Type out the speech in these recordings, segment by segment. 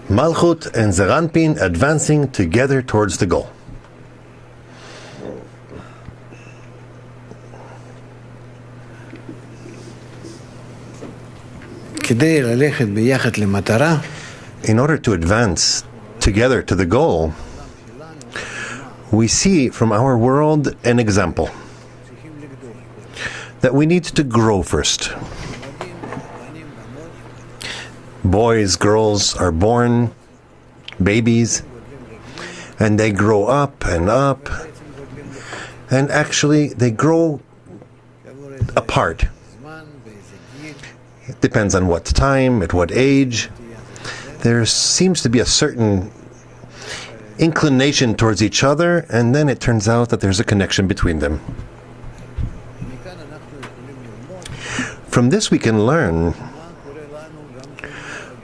Malhut and zeir anpin advancing together towards the goal. In order to advance together to the goal, we see from our world an example that we need to grow first. Boys, girls are born, babies, and they grow up, and actually they grow apart. It depends on what time, at what age. There seems to be a certain inclination towards each other, and then it turns out that there's a connection between them. From this we can learn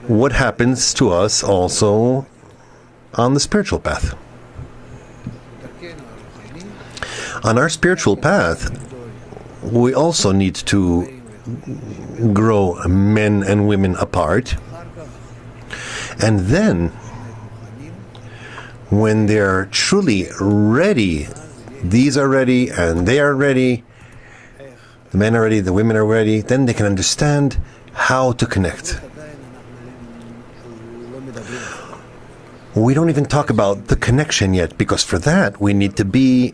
what happens to us also on the spiritual path. On our spiritual path, we also need to grow men and women apart. And then, when they're truly ready, these are ready and they are ready, the men are ready, the women are ready, then they can understand how to connect. We don't even talk about the connection yet, because for that we need to be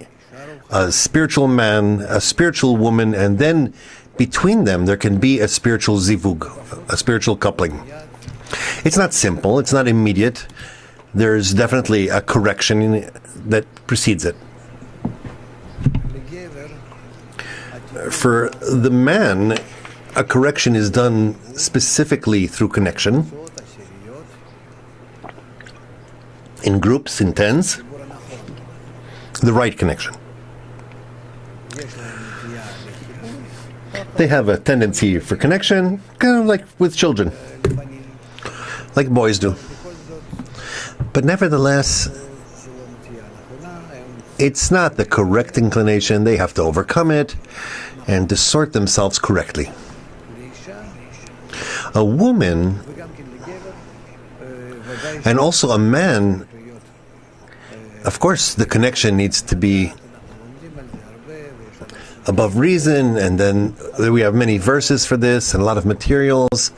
a spiritual man, a spiritual woman, and then between them there can be a spiritual zivug, a spiritual coupling. It's not simple, it's not immediate. There's definitely a correction that precedes it. For the man, a correction is done specifically through connection, in groups, in tens, the right connection. They have a tendency for connection, kind of like with children, like boys do. But nevertheless, it's not the correct inclination. They have to overcome it and to sort themselves correctly. A woman and also a man, of course, the connection needs to be above reason, and then we have many verses for this and a lot of materials.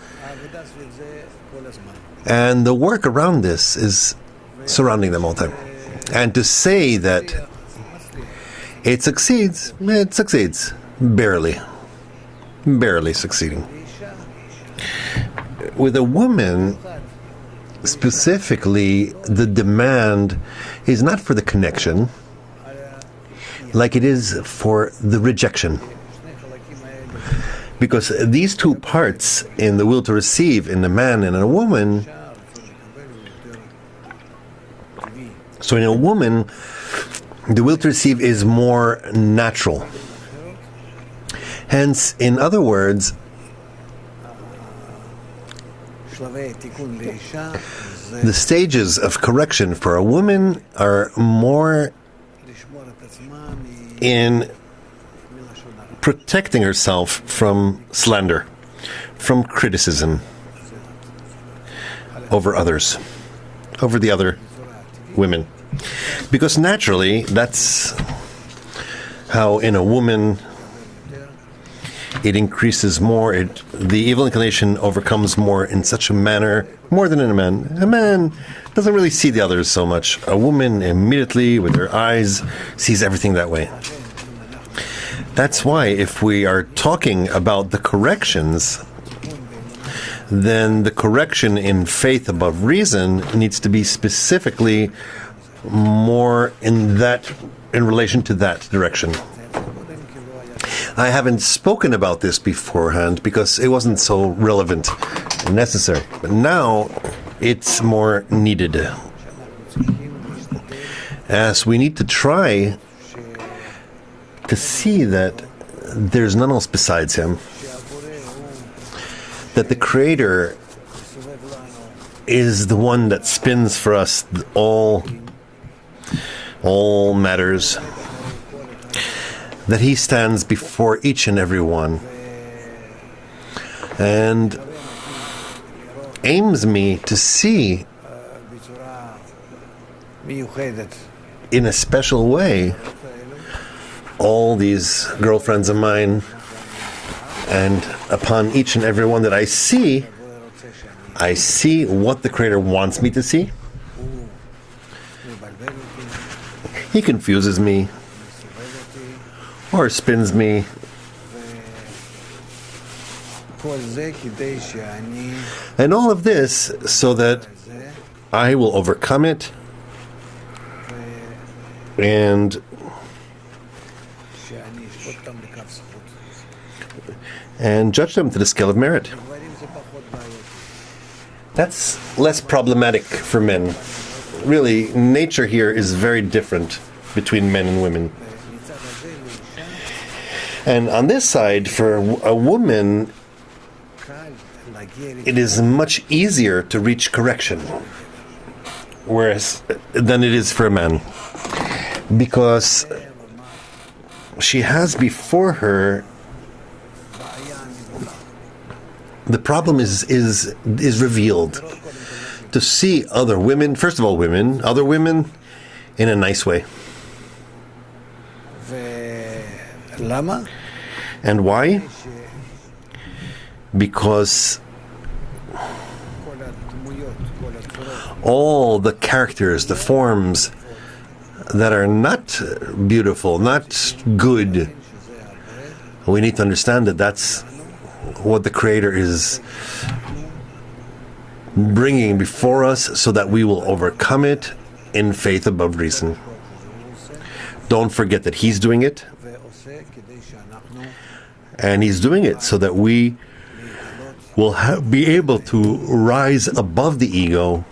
And the work around this is surrounding them all the time. And to say that it succeeds, barely succeeding. With a woman, specifically, the demand is not for the connection like it is for the rejection. Because these two parts in the will to receive, in a man and in a woman, so in a woman, the will to receive is more natural. Hence, in other words, the stages of correction for a woman are more in protecting herself from slander, from criticism over others, over the other women. Because naturally, that's how in a woman it increases more, the evil inclination overcomes more in such a manner, more than in a man. A man doesn't really see the others so much. A woman immediately, with her eyes, sees everything that way. That's why if we are talking about the corrections, then the correction in faith above reason needs to be specifically more in relation to that direction. I haven't spoken about this beforehand because it wasn't so relevant and necessary. But now it's more needed. As we need to try to see that there's none else besides Him. That the Creator is the one that spins for us all matters. That He stands before each and every one and aims me to see in a special way, all these girlfriends of mine, and upon each and every one that I see what the Creator wants me to see. He confuses me or spins me. And all of this so that I will overcome it and judge them to the scale of merit. That's less problematic for men. Really, nature here is very different between men and women. And on this side, for a woman, it is much easier to reach correction than it is for a man. Because she has before her the problem is revealed. To see other women, first of all other women in a nice way. And why? Because all the characters, the forms that are not beautiful, not good, we need to understand that that's what the Creator is bringing before us so that we will overcome it in faith above reason. Don't forget that He's doing it. And He's doing it so that we will be able to rise above the ego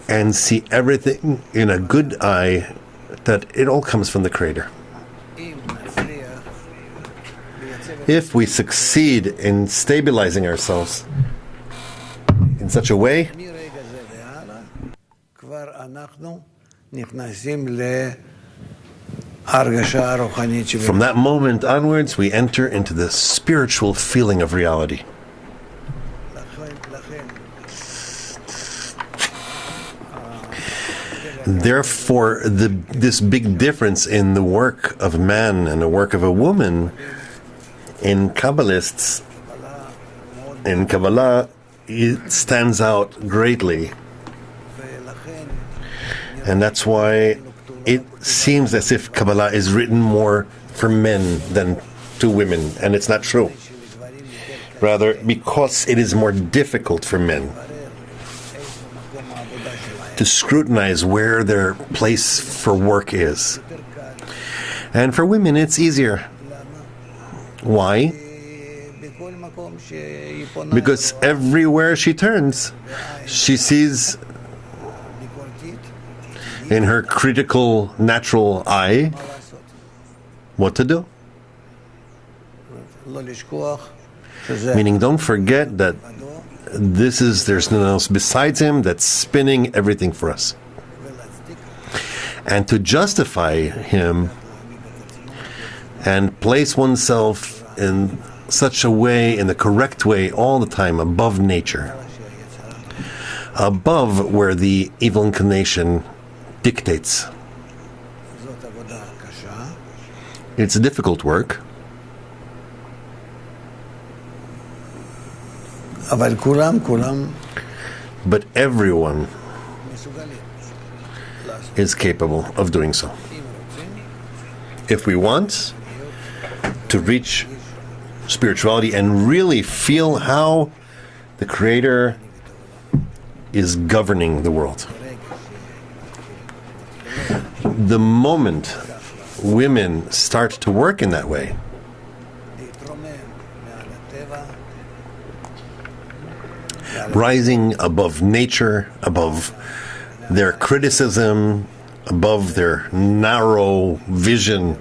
and see everything in a good eye, that it all comes from the Creator. If we succeed in stabilizing ourselves in such a way, from that moment onwards, we enter into the spiritual feeling of reality. Therefore, this big difference in the work of a man and the work of a woman in Kabbalists, in Kabbalah, it stands out greatly. And that's why it seems as if Kabbalah is written more for men than to women, and it's not true. Rather, because it is more difficult for men to scrutinize where their place for work is. And for women, it's easier. Why? Because everywhere she turns, she sees in her critical, natural eye what to do. Meaning, don't forget that there's no one else besides Him that's spinning everything for us. And to justify Him and place oneself in such a way, in the correct way, all the time, above nature, above where the evil inclination dictates. It's a difficult work. But everyone is capable of doing so. If we want to reach spirituality and really feel how the Creator is governing the world. The moment women start to work in that way, rising above nature, above their criticism, above their narrow vision,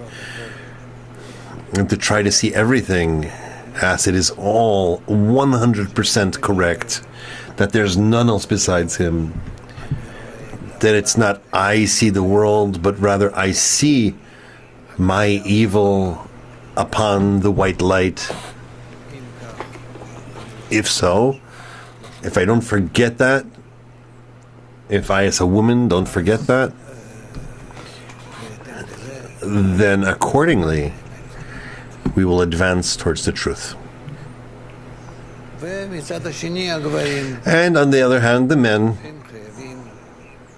and to try to see everything as it is all 100% correct, that there's none else besides Him, that it's not I see the world, but rather I see my evil upon the white light. If so, if I don't forget that, if I as a woman don't forget that, then accordingly we will advance towards the truth. And on the other hand, the men,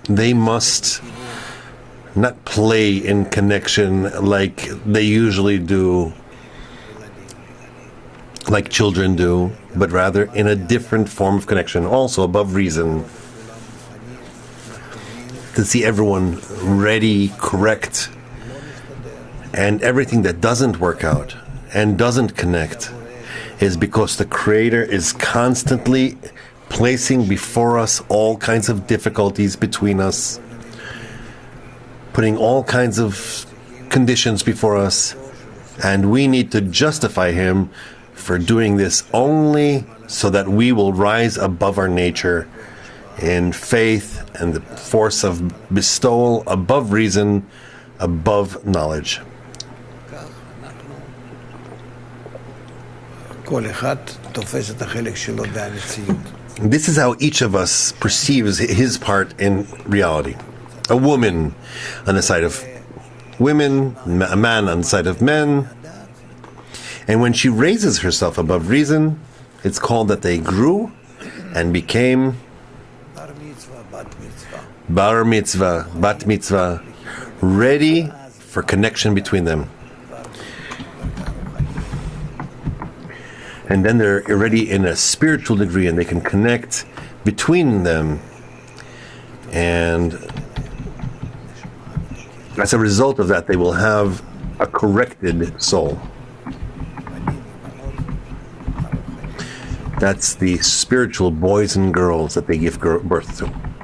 they must not play in connection like they usually do, like children do, but rather in a different form of connection, also above reason, to see everyone ready, correct, and everything that doesn't work out and doesn't connect is because the Creator is constantly placing before us all kinds of difficulties between us, putting all kinds of conditions before us, and we need to justify Him for doing this only so that we will rise above our nature in faith and the force of bestowal, above reason, above knowledge. This is how each of us perceives his part in reality. A woman on the side of women, a man on the side of men. And when she raises herself above reason, it's called that they grew and became bar mitzvah, bat mitzvah, ready for connection between them. And then they're already in a spiritual degree and they can connect between them. And as a result of that, they will have a corrected soul. That's the spiritual boys and girls that they give birth to.